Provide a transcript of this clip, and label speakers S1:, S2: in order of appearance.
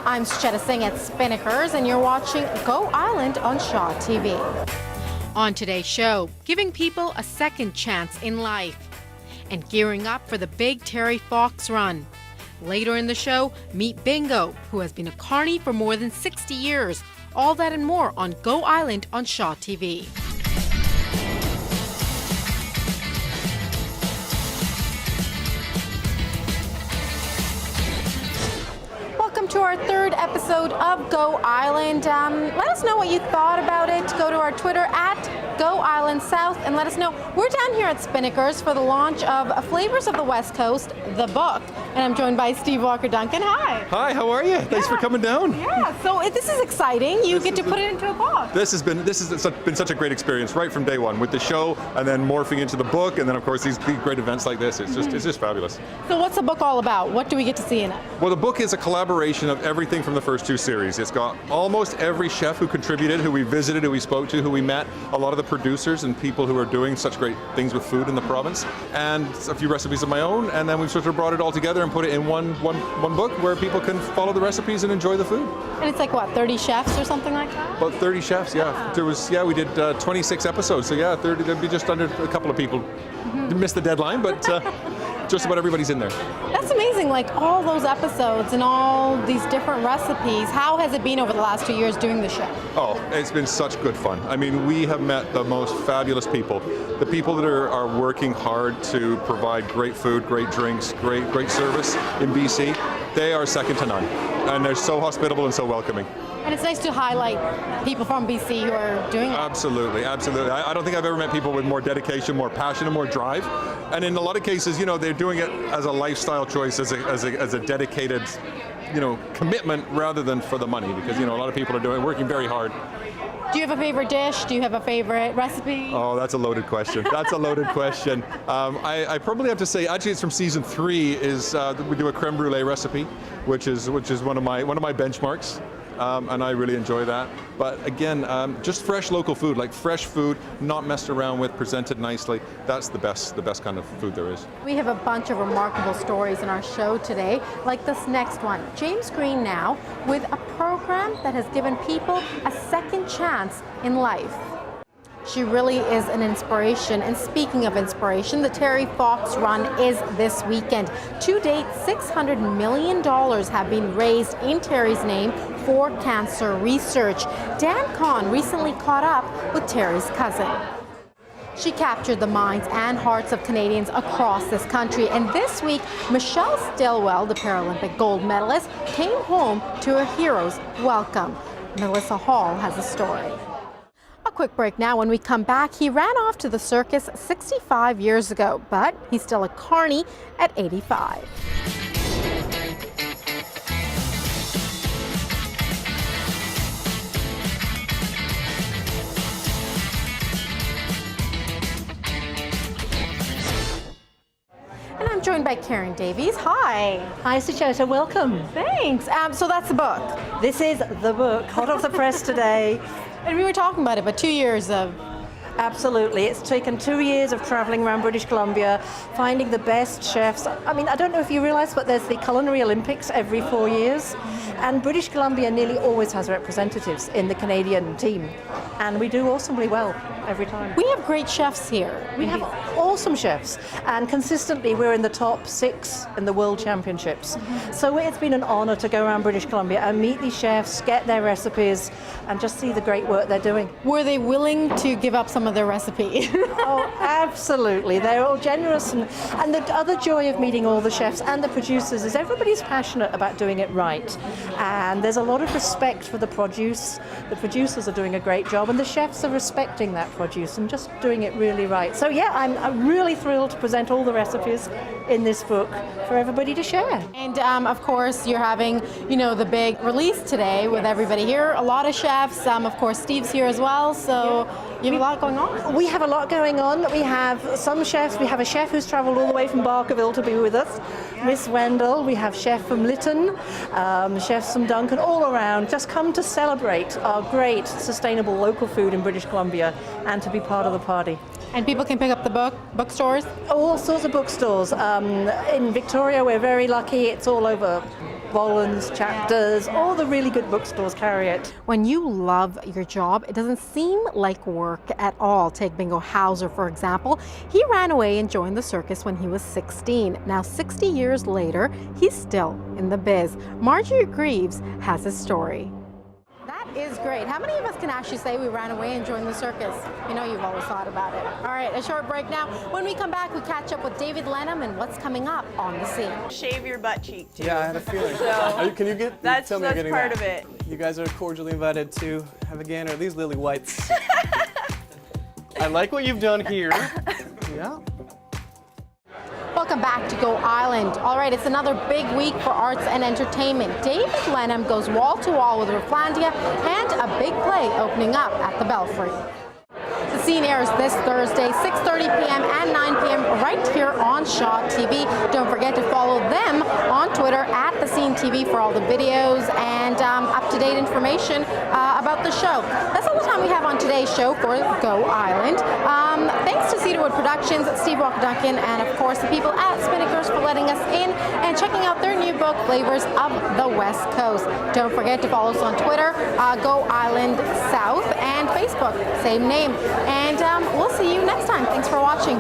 S1: I'm Sucheta Singh at Spinnakers, and you're watching Go Island on Shaw TV. On today's show, giving people a second chance in life and gearing up for the big Terry Fox run. Later in the show, meet Bingo, who has been a carny for more than 60 years. All that and more on Go Island on Shaw TV. Welcome to our third episode of Go Island. Let us know what you thought about it. Go to our Twitter at Go Island South and let us know. We're down here at Spinnakers for the launch of Flavors of the West Coast, the book. And I'm joined by Steve Walker Duncan. Hi.
S2: Hi, how are you? Thanks for coming down.
S1: Yeah, so this is exciting. You get to put it into a book.
S2: This has been such a great experience right from day one with the show, and then morphing into the book, and then of course these great events like this. It's just fabulous.
S1: So what's the book all about? What do we get to see in it?
S2: Well, the book is a collaboration of everything from the first two series. It's got almost every chef who contributed, who we visited, who we spoke to, who we met, a lot of the producers and people who are doing such great things with food in the province, and a few recipes of my own, and then we've sort of brought it all together and put it in one book where people can follow the recipes and enjoy the food.
S1: And it's like what, 30 chefs or something like that?
S2: About 30 chefs, yeah. We did 26 episodes, so yeah, 30. There'd be just under a couple of people. Missed the deadline, but just about everybody's in there.
S1: That's amazing, like all those episodes and all these different recipes. How has it been over the last 2 years doing the show?
S2: Oh, it's been such good fun. I mean, we have met the most fabulous people. The people that are working hard to provide great food, great drinks, great service in BC, they are second to none. And they're so hospitable and so welcoming.
S1: And it's nice to highlight people from BC who are doing it.
S2: Absolutely, absolutely. I don't think I've ever met people with more dedication, more passion, and more drive. And in a lot of cases, they're doing it as a lifestyle choice, as a dedicated, commitment rather than for the money. Because a lot of people are working very hard.
S1: Do you have a favorite dish? Do you have a favorite recipe?
S2: Oh, that's a loaded question. That's a loaded question. I probably have to say, actually, it's from season 3. We do a creme brulee recipe, which is one of my benchmarks. And I really enjoy that. But again, just fresh local food, like fresh food, not messed around with, presented nicely. That's the best kind of food there is.
S1: We have a bunch of remarkable stories in our show today, like this next one. James Green now with a program that has given people a second chance in life. She really is an inspiration. And speaking of inspiration, the Terry Fox run is this weekend. To date, $600 million have been raised in Terry's name for cancer research. Dan Kahn recently caught up with Terry's cousin. She captured the minds and hearts of Canadians across this country. And this week, Michelle Stilwell, the Paralympic gold medalist, came home to her hero's welcome. Melissa Hall has a story. A quick break now. When we come back, he ran off to the circus 65 years ago, but he's still a carny at 85. And I'm joined by Davies. Hi.
S3: Hi, Sucheta. Welcome.
S1: Thanks. So that's the book.
S3: This is the book, hot off the press today.
S1: And we were talking about it, but 2 years of...
S3: Absolutely. It's taken 2 years of traveling around British Columbia, finding the best chefs. I mean, I don't know if you realize, but there's the Culinary Olympics every 4 years. And British Columbia nearly always has representatives in the Canadian team. And we do awesomely well every time.
S1: We have great chefs here.
S3: We have awesome chefs. And consistently, we're in the top 6 in the World Championships. So it's been an honor to go around British Columbia and meet these chefs, get their recipes, and just see the great work they're doing.
S1: Were they willing to give up some of their recipe?
S3: Oh, absolutely. They're all generous. And the other joy of meeting all the chefs and the producers is everybody's passionate about doing it right. And there's a lot of respect for the produce. The producers are doing a great job, and the chefs are respecting that produce and just doing it really right. So yeah, I'm really thrilled to present all the recipes in this book for everybody to share.
S1: And of course, you're having, the big release today with everybody here. A lot of chefs. Of course, Steve's here as well. So you have a lot going on.
S3: We have a lot going on. We have some chefs. We have a chef who's traveled all the way from Barkerville to be with us, Miss Wendell. We have chef from Lytton, chefs from Duncan, all around. Just come to celebrate our great sustainable local food in British Columbia and to be part of the party.
S1: And people can pick up the bookstores?
S3: All sorts of bookstores. In Victoria, we're very lucky. It's all over Boland's, Chapters, all the really good bookstores carry it.
S1: When you love your job, it doesn't seem like work at all. Take Bingo Hauser, for example. He ran away and joined the circus when he was 16. Now, 60 years later, he's still in the biz. Marjorie Greaves has his story. That is great. How many of us can actually say we ran away and joined the circus? You know you've always thought about it. All right, a short break now. When we come back, we catch up with David Lenham and what's coming up on the scene.
S4: Shave your butt cheek too.
S5: Yeah, I had a feeling.
S4: So
S5: Can you get?
S4: that's
S5: tell me you're getting
S4: part
S5: that.
S4: of it.
S5: You guys are cordially invited to have a gander. These lily whites. I like what you've done here. Yeah.
S1: Welcome back to Go Island. All right, it's another big week for arts and entertainment. David Lenham goes wall to wall with Riflandia and a big play opening up at the Belfry. The scene airs this Thursday, 6:30 p.m. and 9 p.m. right here on Shaw TV. Don't forget to follow them on Twitter at The Scene TV for all the videos and up-to-date information about the show. That's all the time we have on today's show for Go Island. Thanks to Cedarwood Productions, Steve Walker Duncan, and of course the people at Spinnakers for letting us in and checking out their new book, Flavors of the West Coast. Don't forget to follow us on Twitter, Go Island South, and Facebook, same name. And we'll see you next time. Thanks for watching.